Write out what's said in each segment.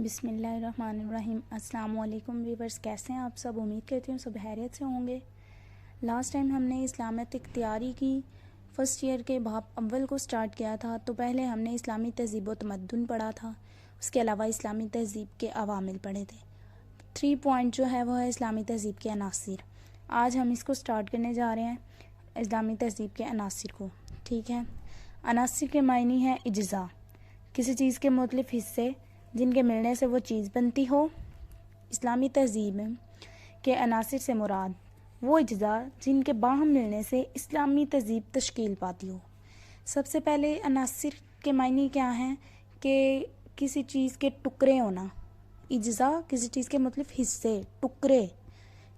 बिस्मिल्लाहिर्रहमानिर्रहीम। अस्सलाम वालेकुम व्यूअर्स, कैसे हैं आप सब? उम्मीद करती हूँ सब खैरियत से होंगे। लास्ट टाइम हमने इस्लामियत इख्तियारी की फ़र्स्ट ईयर के बाब अव्वल को स्टार्ट किया था। तो पहले हमने इस्लामी तहज़ीब व तमद्दुन पढ़ा था, उसके अलावा इस्लामी तहज़ीब के अवामिल पढ़े थे। 3 पॉइंट जो है वो है इस्लामी तहज़ीब के अनासिर। आज हम इसको स्टार्ट करने जा रहे हैं, इस्लामी तहज़ीब के अनासिर को। ठीक है, अनासिर के मायने हैं इज्ज़ा, किसी चीज़ के मुख्तलिफ़ हिस्से जिनके मिलने से वो चीज़ बनती हो। इस्लामी तहज़ीब के अनासिर से मुराद वो अज्जा जिनके बाहम मिलने से इस्लामी तहज़ीब तश्कील पाती हो। सबसे पहले अनासिर के मायने क्या हैं कि किसी चीज़ के टुकड़े होना। इज्जा किसी चीज़ के मतलब हिस्से, टुकड़े,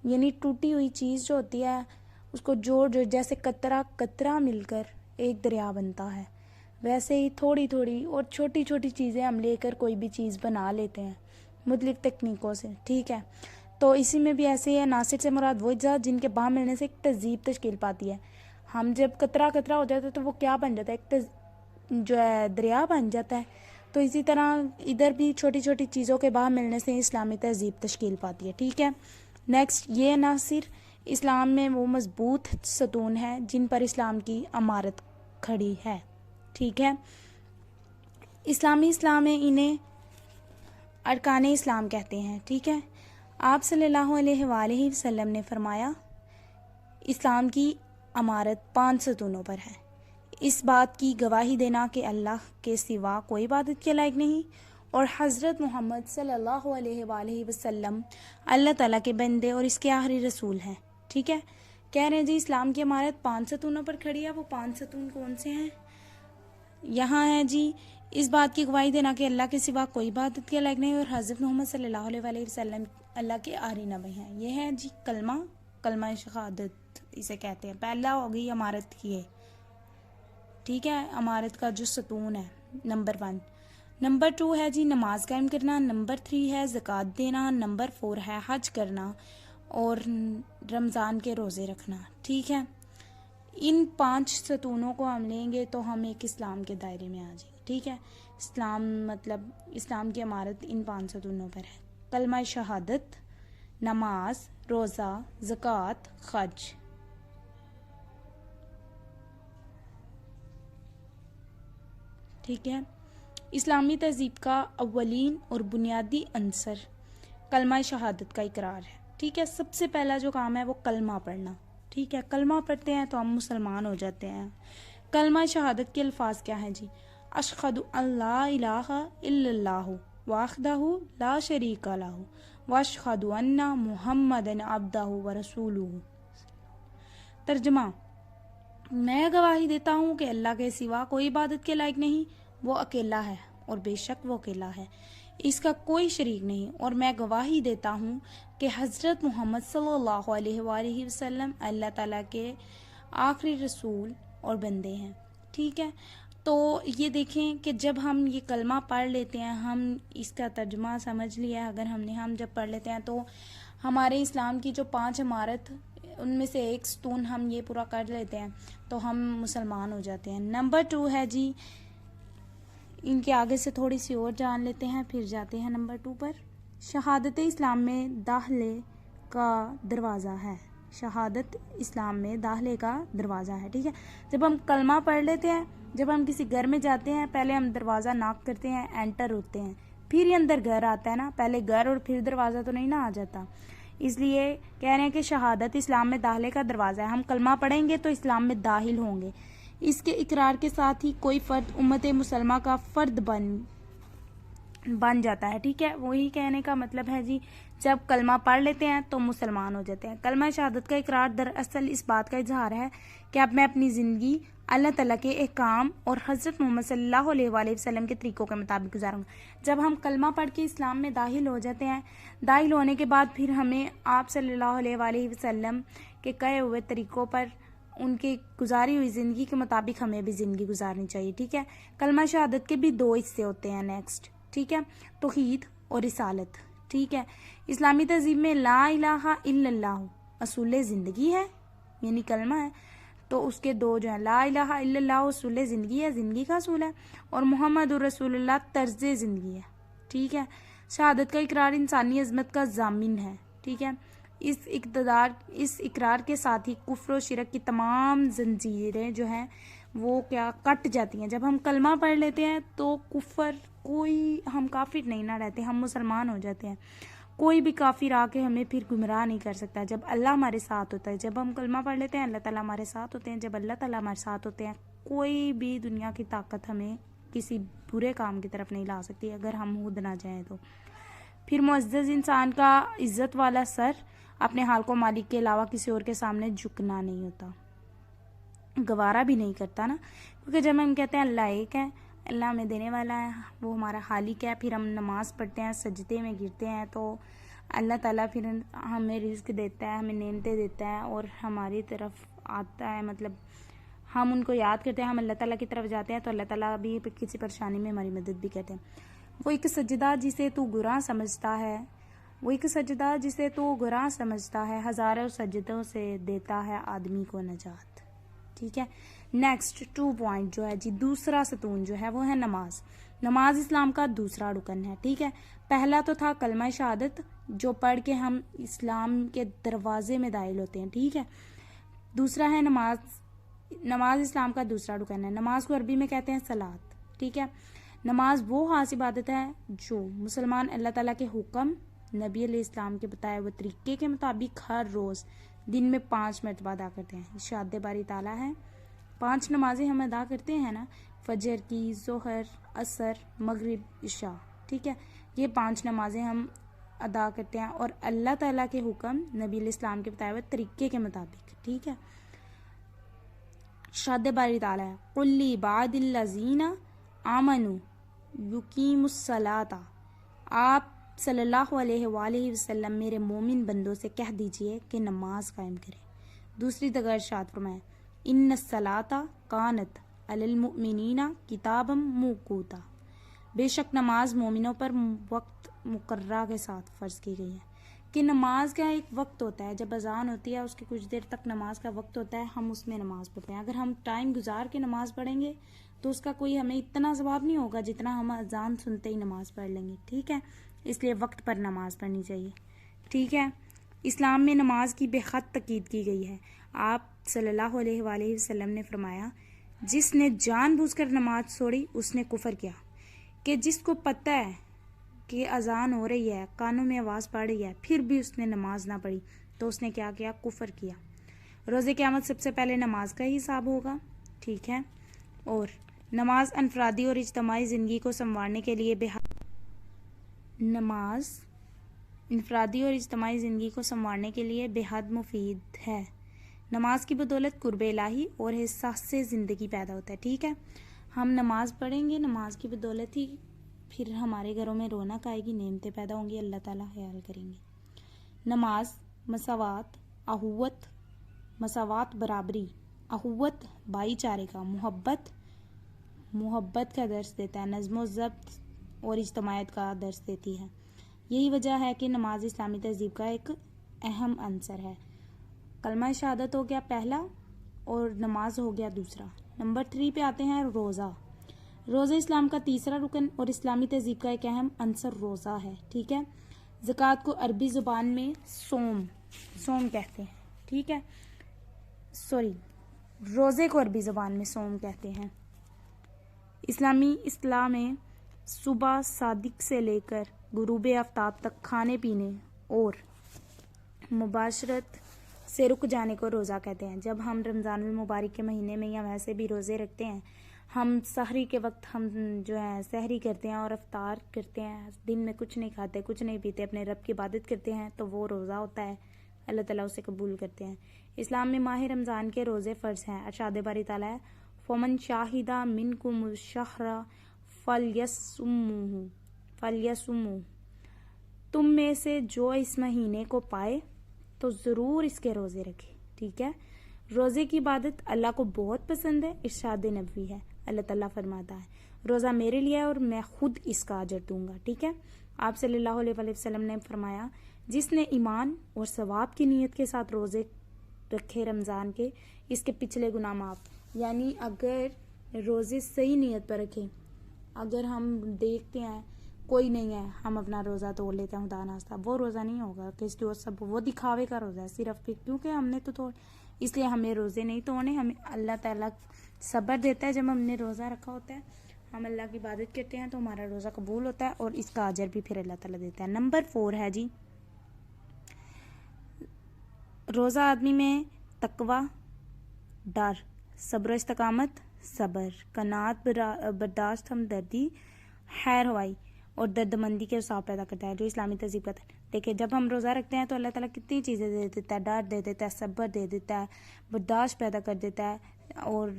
यानी टूटी हुई चीज़ जो होती है उसको जोड़ जैसे कतरा कतरा मिलकर एक दरिया बनता है, वैसे ही थोड़ी थोड़ी और छोटी छोटी चीज़ें हम लेकर कोई भी चीज़ बना लेते हैं मुख्तलिफ़ तकनीकों से। ठीक है, तो इसी में भी ऐसे ही है। नासिर से मुराद वो अज्जा जिनके बाहर मिलने से एक तहज़ीब तश्कील पाती है। हम जब कतरा कतरा हो जाता है तो वो क्या बन जाता है, एक जो है दरिया बन जाता है। तो इसी तरह इधर भी छोटी छोटी चीज़ों के बाहर मिलने से इस्लामी तहज़ीब तश्कील पाती है। ठीक है, नेक्स्ट ये नासिर इस्लाम में वो मजबूत सतून है जिन पर इस्लाम की इमारत खड़ी है। ठीक है, इस्लाम में इन्हें अरकान इस्लाम कहते हैं। ठीक है, आप सल्लल्लाहु अलैहि वसल्लम ने फरमाया इस्लाम की इमारत 5 सतूनों पर है। इस बात की गवाही देना कि अल्लाह के सिवा कोई इबादत के लायक नहीं और हज़रत मोहम्मद सल्लल्लाहु अलैहि वसल्लम अल्लाह ताला के बंदे और इसके आखिरी रसूल हैं। ठीक है, कह रहे हैं जी इस्लाम की इमारत 5 सतूनों पर खड़ी है। वो 5 सतून कौन से हैं? यहाँ है जी, इस बात की गवाही देना कि अल्लाह के सिवा कोई इबादत के लायक नहीं और हज़रत मोहम्मद सल्लल्लाहु अलैहि वसल्लम अल्लाह के आखिरी नबी हैं। ये है जी कलमा शहादत इसे कहते हैं। पहला हो गई इमारत की है। ठीक है, इमारत का जो सतून है नंबर 1। नंबर 2 है जी नमाज कायम करना। नंबर 3 है ज़कात देना। नंबर 4 है हज करना और रमज़ान के रोज़े रखना। ठीक है, इन 5 सतूनों को हम लेंगे तो हम एक इस्लाम के दायरे में आ जाएंगे। ठीक है, इस्लाम मतलब इस्लाम की इमारत इन 5 सतूनों पर है। कलमा शहादत, नमाज, रोज़ा, ज़कात, हज। ठीक है, इस्लामी तहज़ीब का अव्वलीन और बुनियादी अंसर कलमा शहादत का इकरार है। ठीक है, सबसे पहला जो काम है वो कलमा पढ़ना। ठीक है, कलमा पढ़ते हैं तो हम मुसलमान हो जाते हैं। कलमा शहादत के अल्फाज क्या हैं जी? अशहदु अल्ला इलाहा इल्लल्लाहु वाहदहु ला शरीका लहु वअशहदु अन्ना मुहम्मदन अब्दहु व रसूलुहु। तर्जुमा, मैं गवाही देता हूँ कि अल्लाह के सिवा कोई इबादत के लायक नहीं, वो अकेला है और बेशक वो अकेला है, इसका कोई शरीक नहीं। और मैं गवाही देता हूँ कि हज़रत मोहम्मद सल्लल्लाहु अलैहि वसल्लम अल्लाह ताला के आखिरी रसूल और बंदे हैं। ठीक है, तो ये देखें कि जब हम ये कलमा पढ़ लेते हैं, हम इसका तर्जुमा समझ लिया। अगर हम जब पढ़ लेते हैं तो हमारे इस्लाम की जो 5 इमारत उनमें से एक सतून हम ये पूरा कर लेते हैं तो हम मुसलमान हो जाते हैं। नंबर 2 है जी, इनके आगे से थोड़ी सी और जान लेते हैं फिर जाते हैं नंबर 2 पर। शहादत इस्लाम में दाखिले का दरवाज़ा है। शहादत इस्लाम में दाखिले का दरवाज़ा है। ठीक है, जब हम कलमा पढ़ लेते हैं, जब हम किसी घर में जाते हैं, पहले हम दरवाज़ा नॉक करते हैं, एंटर होते हैं, फिर ही अंदर घर आता है ना। पहले घर और फिर दरवाज़ा तो नहीं ना आ जाता। इसलिए कह रहे हैं कि शहादत इस्लाम में दाखिले का दरवाज़ा है। हम कलमा पढ़ेंगे तो इस्लाम में दाखिल होंगे। इसके इकरार के साथ ही कोई फ़र्द उम्मत मुसलमा का फ़र्द बन जाता है। ठीक है, वही कहने का मतलब है जी, जब कलमा पढ़ लेते हैं तो मुसलमान हो जाते हैं। कलमा शहादत का इकरार दरअसल इस बात का इजहार है कि अब मैं अपनी ज़िंदगी अल्लाह ताला के अहकाम और हज़रत मोहम्मद सल्लल्लाहु अलैहि वसल्लम के तरीक़ों के मुताबिक गुजारूंगा। जब हम कलमा पढ़ के इस्लाम में दाखिल हो जाते हैं, दाखिल होने के बाद फिर हमें आप सल्लल्लाहु अलैहि वसल्लम के कहे हुए तरीक़ों पर उनकी गुजारी हुई ज़िंदगी के मुताबिक हमें भी ज़िंदगी गुजारनी चाहिए। ठीक है, कलमा शहादत के भी 2 हिस्से होते हैं। नेक्स्ट, ठीक है, तौहीद और रिसालत। ठीक है, इस्लामी तहज़ीब में ला इलाहा इल्लल्लाहु असूल ज़िंदगी है, यानी कलमा है, तो उसके 2 जो हैं, ला इलाहा इल्लल्लाहु असूल ज़िंदगी है, ज़िंदगी का असूल है, और मोहम्मद रसूलुल्लाह तर्ज़ ज़िंदगी है। ठीक है, शहादत का इकरार इंसानी अजमत का जामिन है, ठीक है। इस इकरार के साथ ही कुफ्र और शिरक की तमाम जंजीरें जो हैं वो क्या कट जाती हैं। जब हम कलमा पढ़ लेते हैं तो कुफ्र हम काफिर नहीं ना रहते, हम मुसलमान हो जाते हैं। कोई भी काफिर आके हमें फिर गुमराह नहीं कर सकता जब अल्लाह हमारे साथ होता है। जब हम कलमा पढ़ लेते हैं अल्लाह ताला हमारे साथ होते हैं। जब अल्लाह ताला हमारे साथ होते हैं कोई भी दुनिया की ताकत हमें किसी बुरे काम की तरफ नहीं ला सकती अगर हम खुद ना जाएं तो। फिर मुअज़्ज़ज़ इंसान का इज्जत वाला सर अपने हाल को मालिक के अलावा किसी और के सामने झुकना नहीं होता, गवारा भी नहीं करता ना। क्योंकि जब हम कहते हैं अल्लाह एक है, अल्लाह हमें देने वाला है, वो हमारा खालिक है, फिर हम नमाज पढ़ते हैं, सजदे में गिरते हैं तो अल्लाह ताला फिर हमें रिज़्क देता है, हमें नेमतें देता है और हमारी तरफ आता है। मतलब हम उनको याद करते हैं, हम अल्लाह ताला की तरफ जाते हैं तो अल्लाह ताला भी किसी परेशानी में हमारी मदद भी करते हैं। वो एक सजदा जिसे तू गुनाह समझता है, हज़ारों सजदों से देता है आदमी को नजात, ठीक है। नेक्स्ट 2 पॉइंट जो है जी, दूसरा सतून जो है वो है नमाज। नमाज इस्लाम का दूसरा रुकन है, ठीक है। पहला तो था कलमा शहादत जो पढ़ के हम इस्लाम के दरवाजे में दाखिल होते हैं, ठीक है। दूसरा है नमाज। नमाज इस्लाम का दूसरा रुकन है। नमाज को अरबी में कहते हैं सलात, ठीक है। नमाज वो खास इबादत है जो मुसलमान अल्लाह ताला के हुक्म, नबी अलैहिस्सलाम के बताए हुए तरीके के मुताबिक हर रोज़ दिन में 5 मरतबा अदा करते हैं। इरशाद बारी ताला है 5 नमाजें हम अदा करते हैं ना, फजर की, ज़ोहर, असर, मगरिब, इशा, ठीक है। ये 5 नमाजें हम अदा करते हैं और अल्लाह ताला के हुक्म, नबी अलैहिस्सलाम के बताए हुए तरीके के मुताबिक, ठीक है। इरशाद बारी ताला है कुल्ली बादिल्लज़ीना आमनु युकीमुस्सलाता, आप सल्लल्लाहु अलैहि वसल्लम मेरे मोमिन बंदों से कह दीजिए कि नमाज कायम करें। दूसरी जगह इरशाद फरमाया इन्नस्सलाता कानत अलल मुमिनीना किताबम मौकूता, बेशक नमाज मोमिनों पर वक्त मुकर्रा के साथ फ़र्ज की गई है। कि नमाज का एक वक्त होता है, जब अजान होती है उसकी कुछ देर तक नमाज का वक्त होता है, हम उसमें नमाज पढ़ते हैं। अगर हम टाइम गुजार के नमाज पढ़ेंगे तो उसका कोई हमें इतना सवाब नहीं होगा जितना हम अजान सुनते ही नमाज पढ़ लेंगे, ठीक है। इसलिए वक्त पर नमाज पढ़नी चाहिए, ठीक है। इस्लाम में नमाज की बेहद तकीद की गई है। आप सल्लल्लाहु अलैहि वसल्लम ने फरमाया जिसने जानबूझकर नमाज छोड़ी उसने कुफर किया। कि जिसको पता है कि अजान हो रही है, कानों में आवाज़ पड़ रही है, फिर भी उसने नमाज ना पढ़ी तो उसने क्या किया? कुफर किया। रोज़े क़यामत सबसे पहले नमाज का ही हिसाब होगा, ठीक है। और नमाज अनफरादी और इज्तिमाई ज़िंदगी को संवारने के लिए बेहद मुफीद है। नमाज की बदौलत कुर्बे इलाही और एहसास से ज़िंदगी पैदा होता है, ठीक है। हम नमाज पढ़ेंगे, नमाज की बदौलत ही फिर हमारे घरों में रौनक आएगी, नेमतें पैदा होंगी, अल्लाह ताला ख्याल करेंगे। नमाज मसावात, अहुवत, मसावात बराबरी, अहुवत भाईचारे का, मोहब्बत का दर्स देता है, नज़्म ज़ब्त और इज्तिमायत का दर्स देती है। यही वजह है कि नमाज इस्लामी तहज़ीब का एक अहम अंसर है। कलमा शहादत हो गया पहला और नमाज हो गया दूसरा। नंबर 3 पे आते हैं रोज़ा। रोज़ा इस्लाम का तीसरा रुकन और इस्लामी तहज़ीब का एक अहम अंसर रोज़ा है, ठीक है। ज़कात को अरबी ज़ुबान में सोम कहते हैं, ठीक है। रोज़े को अरबी ज़ुबान में सोम कहते हैं। इस्लामी इस्लाम में सुबह सादिक से लेकर गुरूब आफ्ताब तक खाने पीने और मुबाशरत से रुक जाने को रोज़ा कहते हैं। जब हम रमज़ानुल मुबारक के महीने में या वैसे भी रोज़े रखते हैं, हम सहरी के वक्त हम जो है सहरी करते हैं और अफ्तार करते हैं, दिन में कुछ नहीं खाते, कुछ नहीं पीते, अपने रब की इबादत करते हैं, तो वो रोज़ा होता है, अल्लाह ताला उसे कबूल करते हैं। इस्लाम में माह रमज़ान के रोज़े फ़र्ज़ हैं। इरशाद बारी ताला है फ़मन शाहिदा मिनकुम शहरा फलयसुमुहु, तुम में से जो इस महीने को पाए तो ज़रूर इसके रोज़े रखे, ठीक है। रोज़े की इबादत अल्लाह को बहुत पसंद है। इरशाद नबवी है, अल्लाह ताला फरमाता है रोज़ा मेरे लिए है और मैं खुद इसका अजर दूंगा, ठीक है। आप सल्लल्लाहु अलैहि वसल्लम ने फरमाया जिसने ईमान और सवाब की नीयत के साथ रोज़े रखे रमज़ान के, इसके पिछले गुनाह माफ़। यानी अगर रोज़े सही नीयत पर रखें, अगर हम देखते हैं कोई नहीं है, हम अपना रोज़ा तोड़ लेते हैं खुदा नाश्ता, वो रोज़ा नहीं होगा कि जो सब वो दिखावे का रोज़ा है सिर्फ, क्योंकि हमने तो तोड़, इसलिए हमें रोज़े नहीं तोड़ने। हमें अल्लाह ताला सब्र देता है, जब हमने रोज़ा रखा होता है, हम अल्लाह की इबादत करते हैं तो हमारा रोज़ा कबूल होता है और इसका अजर भी फिर अल्लाह ताला देता है। नंबर 4 है जी, रोज़ा आदमी में तकवा, डर, सब्र इस्तकामत, सब्र, कनात, बर्दाश्त, हमदर्दी, खैर हवाई और दर्दमंदी के हिसाब पैदा करता है, जो इस्लामी तहजीब का है। देखिए, जब हम रोज़ा रखते हैं तो अल्लाह ताला कितनी चीज़ें दे देता है, डर दे देता है, सब्र दे देता है, बर्दाश्त पैदा कर देता है और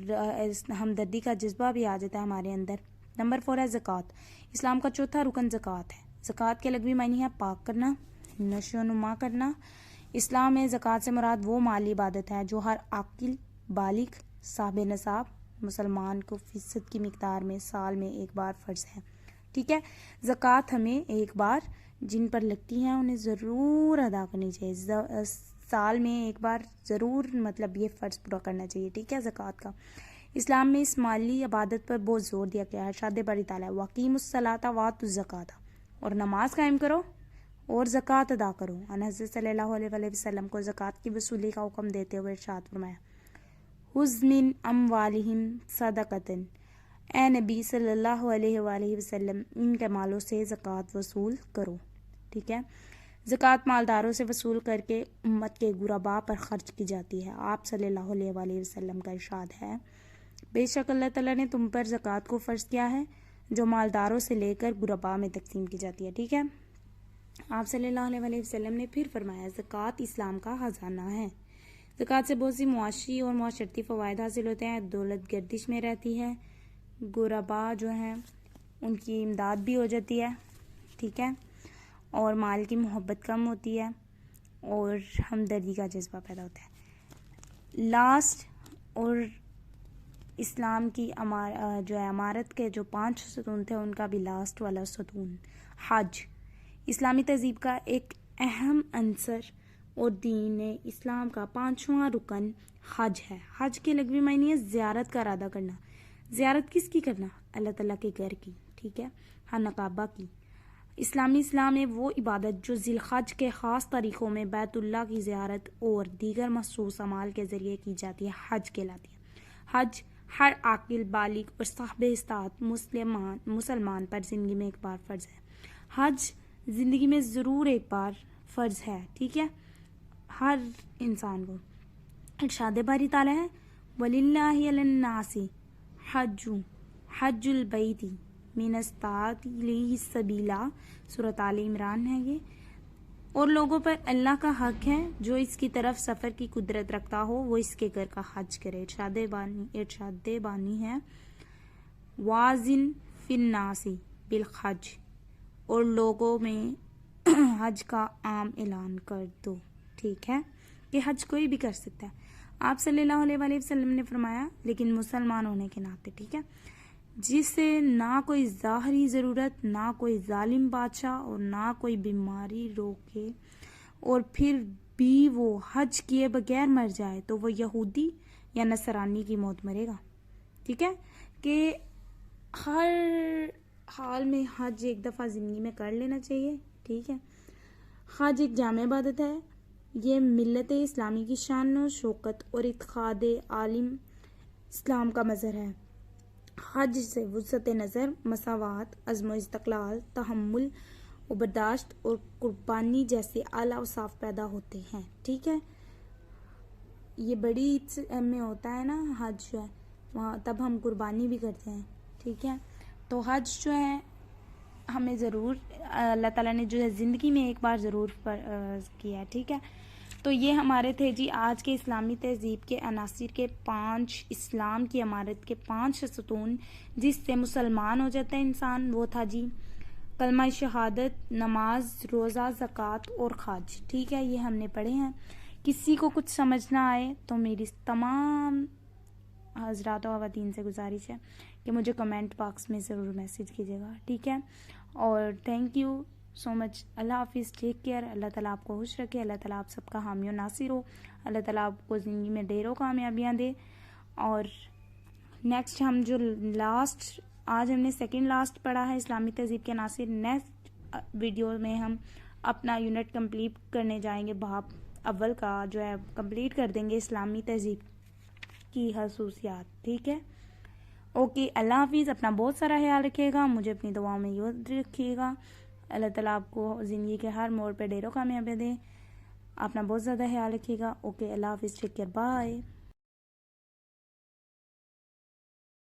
हमदर्दी का जज्बा भी आ जाता है हमारे अंदर। नंबर 4 है ज़कात। इस्लाम का चौथा रुकन ज़कात है। ज़कात के लगवी मायने है पाक करना, नशोनुमा करना। इस्लाम में ज़कात से मुराद वो माली इबादत है जो हर आकिल, बालिग, साहिब नसाब मुसलमान को फ़ीसद की मिकदार में साल में एक बार फ़र्ज़ है। ठीक है, ज़कात हमें एक बार जिन पर लगती हैं उन्हें ज़रूर अदा करनी चाहिए, साल में एक बार ज़रूर, मतलब ये फ़र्ज़ पूरा करना चाहिए। ठीक है, ज़कात का इस्लाम में इस माली इबादत पर बहुत ज़ोर दिया गया है। शाद बारी ताला वकीमुस्सलाता वातुज़्ज़काता, और नमाज कायम करो और ज़कात अदा करो। हज़रत सल्लल्लाहु अलैहि वसल्लम को ज़कात की वसूली का हुक्म देते हुए इरशाद फरमाया, हुज़ मिन अमवालिहिम सदक़तन, ए नबी सल्लल्लाहु अलैहि वसल्लम, इनके मालों से ज़कात वसूल करो। ठीक है, ज़कात मालदारों से वसूल करके उम्मत के गुरबा पर खर्च की जाती है। आप सल्लल्लाहु अलैहि वसल्लम का इरशाद है, बेशक अल्लाह ताला ने तुम पर ज़कात को फ़र्ज़ किया है जो मालदारों से लेकर गुरबा में तकसीम की जाती है। ठीक है, आप सल्लल्लाहु अलैहि वसल्लम ने फिर फरमाया, ज़कात इस्लाम का ख़जाना है। ज़कात से बहुत सी मुआशी और मुआशरती फ़वाइद हासिल होते हैं। दौलत गर्दिश में रहती है, गुरबा जो हैं उनकी इमदाद भी हो जाती है। ठीक है, और माल की मोहब्बत कम होती है और हमदर्दी का जज्बा पैदा होता है। लास्ट और इस्लाम की जो है अमारत के जो 5 सतून थे, उनका भी लास्ट वाला सतून हज, इस्लामी तहजीब का एक अहम अंसर और दीन इस्लाम का 5वां रुकन हज है। हज के लगवी मायने है ज़ियारत का इरादा करना। ज़ियारत किसकी करना? अल्लाह ताला के घर की। ठीक है, खाना काबा की। इस्लाम में वो इबादत जो ज़िलहज के ख़ास तारीख़ों में बैतुल्लाह की ज़ियारत और दीगर मखसूस अमाल के ज़रिए की जाती है, हज कहलाती है। हज हर आकिल, बालिग और साहिब इस्तात मुसलमान पर ज़िंदगी में एक बार फ़र्ज़ है। हज ज़िंदगी में ज़रूर एक बार फ़र्ज़ है। ठीक है, हर इंसान को। इरशाद बारी ताला है, वलिल्लाहि अलन्नासी हज्जुल बैती मिनस्तातिही सबीला, सूरत आल इमरान है ये। और लोगों पर अल्लाह का हक है जो इसकी तरफ सफ़र की कुदरत रखता हो वो इसके घर का हज करे। इरशाद बानी है, वाजिन फिन्नासी बिल हज, और लोगों में हज का आम ऐलान कर दो। ठीक है, कि हज कोई भी कर सकता है। आप सल्लल्लाहु अलैहि वसल्लम ने फरमाया, लेकिन मुसलमान होने के नाते, ठीक है, जिसे ना कोई ज़ाहरी ज़रूरत, ना कोई जालिम बादशाह और ना कोई बीमारी रोके, और फिर भी वो हज किए बगैर मर जाए तो वो यहूदी या नसरानी की मौत मरेगा। ठीक है, कि हर हाल में हज एक दफ़ा ज़िंदगी में कर लेना चाहिए। ठीक है, हज एक जामे इबादत है। ये मिल्लत इस्लामी की शान और शौकत और इत्तेहाद आलिम इस्लाम का मज़हर है। हज से वुसअत नज़र, मसावात, अज़्म इस्तक़लाल, तहम्मुल और बर्दाश्त और कुर्बानी जैसे आला औसाफ पैदा होते हैं। ठीक है, ये बड़ी ईद में होता है ना हज जो है, वहाँ तब हम कुर्बानी भी करते हैं। ठीक है, तो हज जो है हमें ज़रूर अल्लाह ताला ने जो है ज़िंदगी में एक बार ज़रूर किया है। ठीक है, तो ये हमारे थे जी आज के इस्लामी तहज़ीब के अनासिर के 5, इस्लाम की इमारत के 5 सतून जिससे मुसलमान हो जाता है इंसान। वो था जी कलमा शहादत, नमाज, रोज़ा, ज़कात और हज। ठीक है, ये हमने पढ़े हैं। किसी को कुछ समझ ना आए तो मेरी तमाम हज़रात और ख़वातीन से गुजारिश है कि मुझे कमेंट बॉक्स में ज़रूर मैसेज कीजिएगा। ठीक है, और थैंक यू सो मच। अल्लाह हाफिज़, टेक केयर। अल्लाह ताला आपको खुश रखे, अल्लाह ताला आप सबका हामी और नासिर हो, अल्लाह ताला आपको ज़िंदगी में ढेरों कामयाबियाँ दे। और नेक्स्ट हम जो लास्ट आज हमने सेकंड लास्ट पढ़ा है इस्लामी तहज़ीब के अनासिर। नेक्स्ट वीडियो में हम अपना यूनिट कंप्लीट करने जाएंगे, बाब अव्वल का जो है कंप्लीट कर देंगे, इस्लामी तहज़ीब की खसूसियात। ठीक है, ओके, अल्लाह हाफिज़। अपना बहुत सारा ख्याल रखिएगा, मुझे अपनी दुआओं में याद रखिएगा। अल्लाह ताला आपको ज़िंदगी के हर मोड़ पे ढेरों कामयाबी दे। अपना बहुत ज़्यादा ख्याल रखिएगा। ओके, अल्लाह हाफिज़, टेक केयर, बाय।